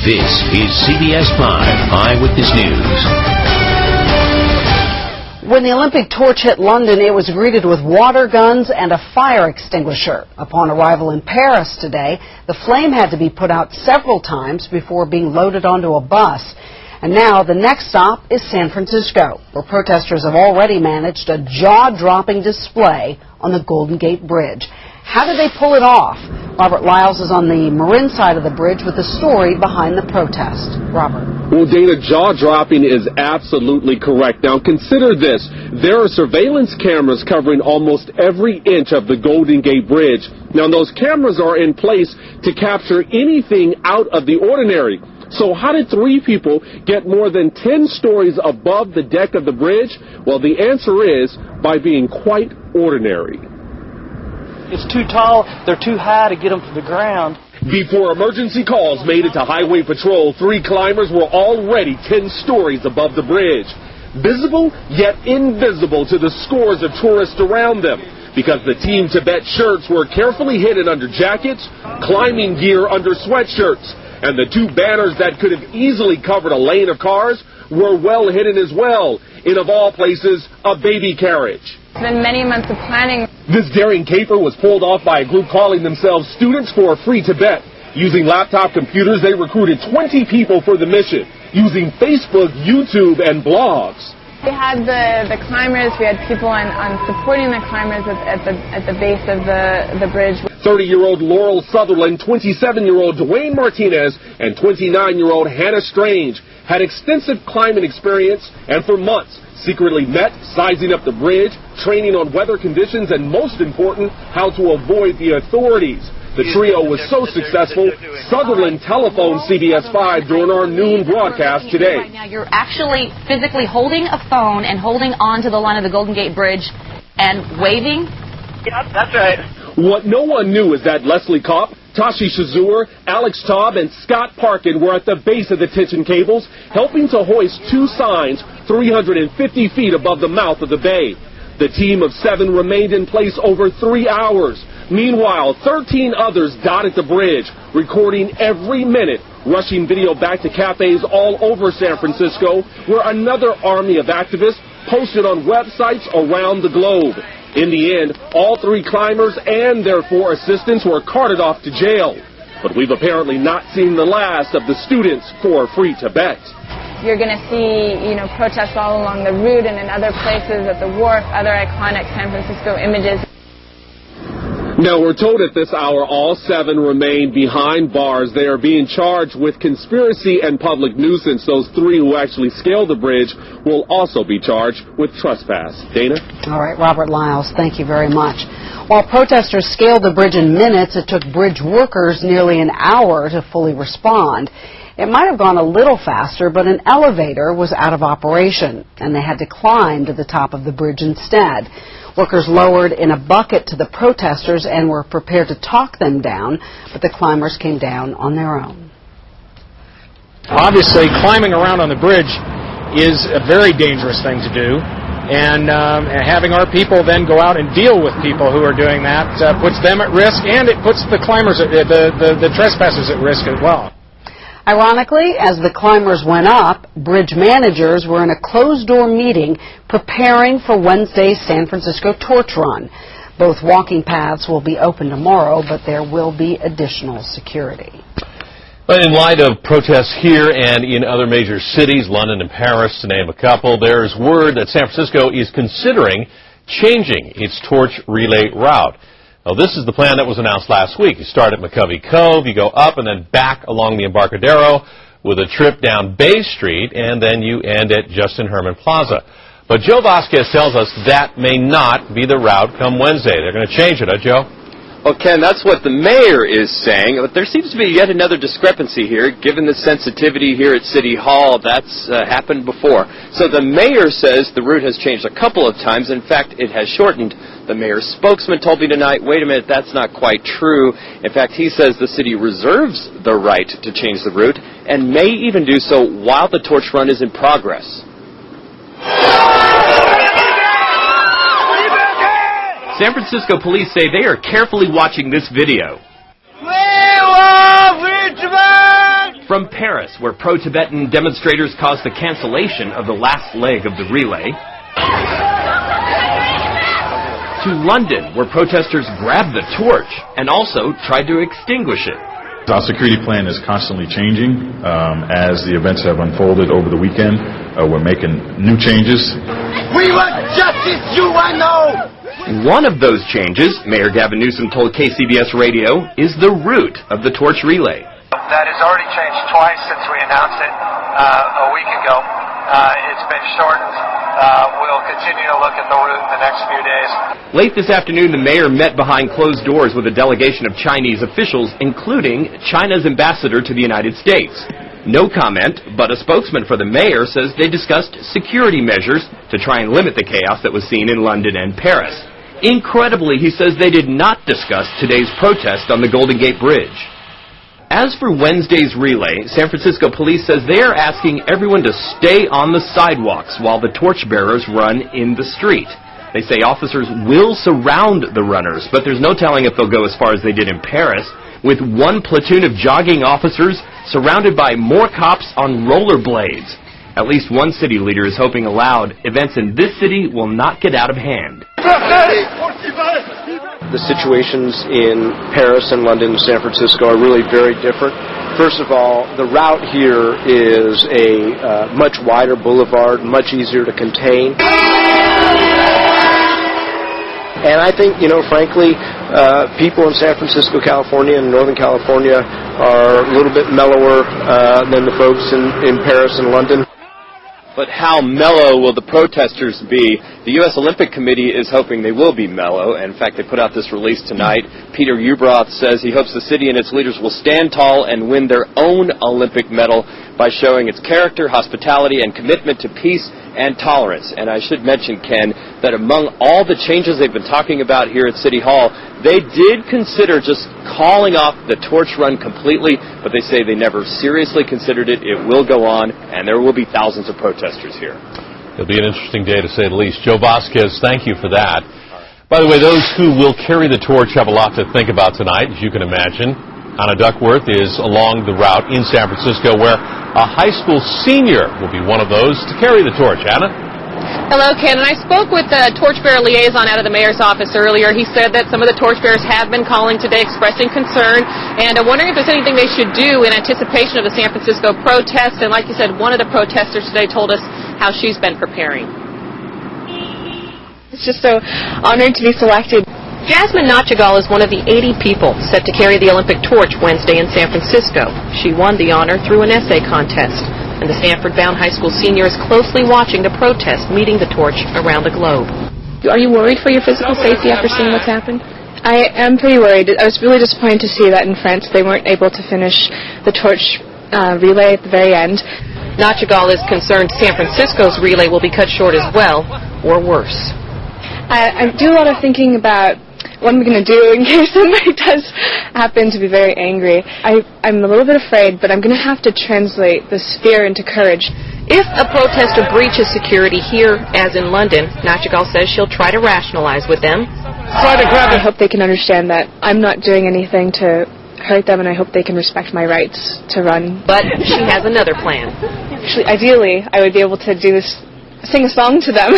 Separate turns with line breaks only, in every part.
This is CBS 5 Eyewitness News.
When the Olympic torch hit London, it was greeted with water guns and a fire extinguisher. Upon arrival in Paris today, the flame had to be put out several times before being loaded onto a bus. And now the next stop is San Francisco, where protesters have already managed a jaw-dropping display on the Golden Gate Bridge. How did they pull it off? Robert Lyles is on the Marin side of the bridge with the story behind the protest. Robert.
Well, Dana, jaw-dropping is absolutely correct. Now, consider this. There are surveillance cameras covering almost every inch of the Golden Gate Bridge. Now, those cameras are in place to capture anything out of the ordinary. So how did 3 people get more than 10 stories above the deck of the bridge? Well, the answer is by being quite ordinary.
It's too tall, they're too high to get them from the ground.
Before emergency calls made it to Highway Patrol, 3 climbers were already 10 stories above the bridge. Visible, yet invisible to the scores of tourists around them, because the Team Tibet shirts were carefully hidden under jackets, climbing gear under sweatshirts, and the 2 banners that could have easily covered a lane of cars were well hidden as well, in of all places, a baby carriage.
It's been many months of planning.
This daring caper was pulled off by a group calling themselves Students for a Free Tibet. Using laptop computers, they recruited 20 people for the mission, using Facebook, YouTube, and blogs.
We had the climbers, we had people on supporting the climbers at the base of the bridge.
30-year-old Laurel Sutherland, 27-year-old Dwayne Martinez, and 29-year-old Hannah Strange had extensive climbing experience and for months secretly met, sizing up the bridge, training on weather conditions, and most important, how to avoid the authorities. The trio was so successful, Sutherland telephoned CBS 5 during our noon broadcast today.
Right now, you're actually physically holding a phone and holding on to the line of the Golden Gate Bridge and waving?
Yep, that's right.
What no one knew is that Leslie Kopp, Tashi Shazur, Alex Taub, and Scott Parkin were at the base of the tension cables, helping to hoist 2 signs 350 feet above the mouth of the bay. The team of 7 remained in place over 3 hours. Meanwhile, 13 others dotted the bridge, recording every minute, rushing video back to cafes all over San Francisco, where another army of activists posted on websites around the globe. In the end, all 3 climbers and their 4 assistants were carted off to jail. But we've apparently not seen the last of the Students for Free Tibet.
You're going to see, protests all along the route and in other places at the wharf, other iconic San Francisco images.
Now, we're told at this hour all 7 remain behind bars. They are being charged with conspiracy and public nuisance. Those 3 who actually scaled the bridge will also be charged with trespass. Dana?
All right, Robert Lyles, thank you very much. While protesters scaled the bridge in minutes, it took bridge workers nearly an hour to fully respond. It might have gone a little faster, but an elevator was out of operation, and they had to climb to the top of the bridge instead. Workers lowered in a bucket to the protesters and were prepared to talk them down, but the climbers came down on their own.
Obviously, climbing around on the bridge is a very dangerous thing to do, and having our people then go out and deal with people who are doing that puts them at risk, and it puts the climbers, the trespassers at risk as well.
Ironically, as the climbers went up, bridge managers were in a closed-door meeting preparing for Wednesday's San Francisco torch run. Both walking paths will be open tomorrow, but there will be additional security.
But in light of protests here and in other major cities, London and Paris, to name a couple, there's word that San Francisco is considering changing its torch relay route. Now, this is the plan that was announced last week. You start at McCovey Cove, you go up and then back along the Embarcadero with a trip down Bay Street, and then you end at Justin Herman Plaza. But Joe Vasquez tells us that may not be the route come Wednesday. They're going to change it, huh, Joe?
Well, Ken, that's what the mayor is saying, but there seems to be yet another discrepancy here. Given the sensitivity here at City Hall, that's happened before. So the mayor says the route has changed a couple of times. In fact, it has shortened. The mayor's spokesman told me tonight, wait a minute, that's not quite true. In fact, he says the city reserves the right to change the route and may even do so while the torch run is in progress.
San Francisco police say they are carefully watching this video.
We love Richmond!
From Paris, where pro-Tibetan demonstrators caused the cancellation of the last leg of the relay, to London, where protesters grabbed the torch and also tried to extinguish it.
Our security plan is constantly changing as the events have unfolded over the weekend. We're making new changes.
We want justice, you and know!
One of those changes, Mayor Gavin Newsom told KCBS Radio, is the route of the torch relay.
That has already changed twice since we announced it a week ago. It's been shortened. We'll continue to look at the route in the next few days.
Late this afternoon, the mayor met behind closed doors with a delegation of Chinese officials, including China's ambassador to the United States. No comment, but a spokesman for the mayor says they discussed security measures to try and limit the chaos that was seen in London and Paris. Incredibly, he says they did not discuss today's protest on the Golden Gate Bridge. As for Wednesday's relay, San Francisco police says they are asking everyone to stay on the sidewalks while the torchbearers run in the street. They say officers will surround the runners, but there's no telling if they'll go as far as they did in Paris, with one platoon of jogging officers surrounded by more cops on rollerblades. At least one city leader is hoping aloud events in this city will not get out of hand.
The situations in Paris and London and San Francisco are really very different. First of all, the route here is a much wider boulevard, much easier to contain. And I think, frankly, people in San Francisco, California, and Northern California are a little bit mellower than the folks in Paris and London.
But how mellow will the protesters be? The U.S. Olympic Committee is hoping they will be mellow. And in fact, they put out this release tonight. Peter Ubroth says he hopes the city and its leaders will stand tall and win their own Olympic medal by showing its character, hospitality, and commitment to peace and tolerance. And I should mention, Ken, that among all the changes they've been talking about here at City Hall, they did consider just calling off the torch run completely, but they say they never seriously considered it. It will go on, and there will be thousands of protesters here.
It'll be an interesting day, to say the least. Joe Vasquez, thank you for that. By the way, those who will carry the torch have a lot to think about tonight, as you can imagine. Anna Duckworth is along the route in San Francisco, where a high school senior will be one of those to carry the torch. Anna?
Hello, Ken. And I spoke with the torchbearer liaison out of the mayor's office earlier. He said that some of the torchbearers have been calling today expressing concern, and I'm wondering if there's anything they should do in anticipation of the San Francisco protest. And like you said, one of the protesters today told us how she's been preparing.
It's just so honored to be selected.
Jasmine Nachigal is one of the 80 people set to carry the Olympic torch Wednesday in San Francisco. She won the honor through an essay contest, and the Stanford-bound high school senior is closely watching the protest meeting the torch around the globe.
Are you worried for your physical safety after seeing what's happened? I am pretty worried. I was really disappointed to see that in France they weren't able to finish the torch relay at the very end.
Nachigal is concerned San Francisco's relay will be cut short as well, or worse.
I do a lot of thinking about what I'm going to do in case somebody does happen to be very angry. I'm a little bit afraid, but I'm going to have to translate this fear into courage.
If a protester breaches security here, as in London, Nachigal says she'll try to rationalize with them.
I hope they can understand that I'm not doing anything to hurt them, and I hope they can respect my rights to run.
But she has another plan.
Actually, ideally, I would be able to sing a song to them.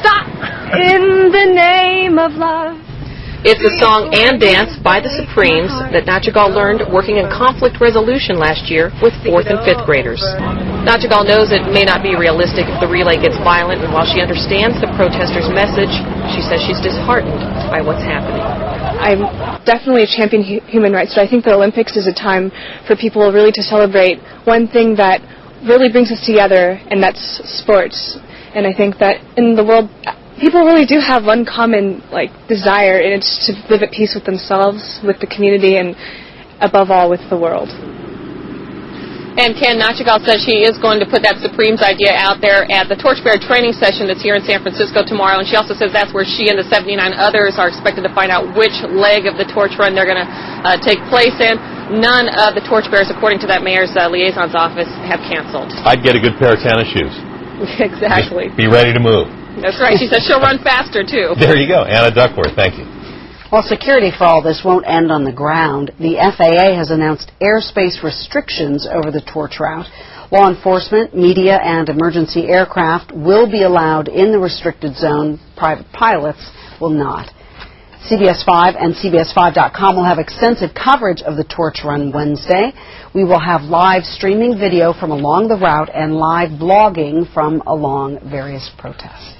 Stop!
In the name of love.
It's a song and dance by the Supremes that Nachigal learned working in conflict resolution last year with 4th and 5th graders. Nachigal knows it may not be realistic if the relay gets violent, and while she understands the protesters' message, she says she's disheartened by what's happening.
I'm definitely a champion human rights, but I think the Olympics is a time for people really to celebrate one thing that really brings us together, and that's sports. And I think that in the world, people really do have one common desire, and it's to live at peace with themselves, with the community, and above all with the world.
And Ken, Nachigal says she is going to put that Supremes idea out there at the torchbearer training session that's here in San Francisco tomorrow, and she also says that's where she and the 79 others are expected to find out which leg of the torch run they're going to take place in. None of the torchbearers, according to that mayor's liaison's office, have canceled.
I'd get a good pair of tennis shoes.
Exactly.
Just be ready to move.
That's right. She says she'll run faster, too.
There you go. Anna Duckworth, thank you.
While security for all this won't end on the ground, the FAA has announced airspace restrictions over the torch route. Law enforcement, media, and emergency aircraft will be allowed in the restricted zone. Private pilots will not. CBS 5 and CBS5.com will have extensive coverage of the torch run Wednesday. We will have live streaming video from along the route and live blogging from along various protests.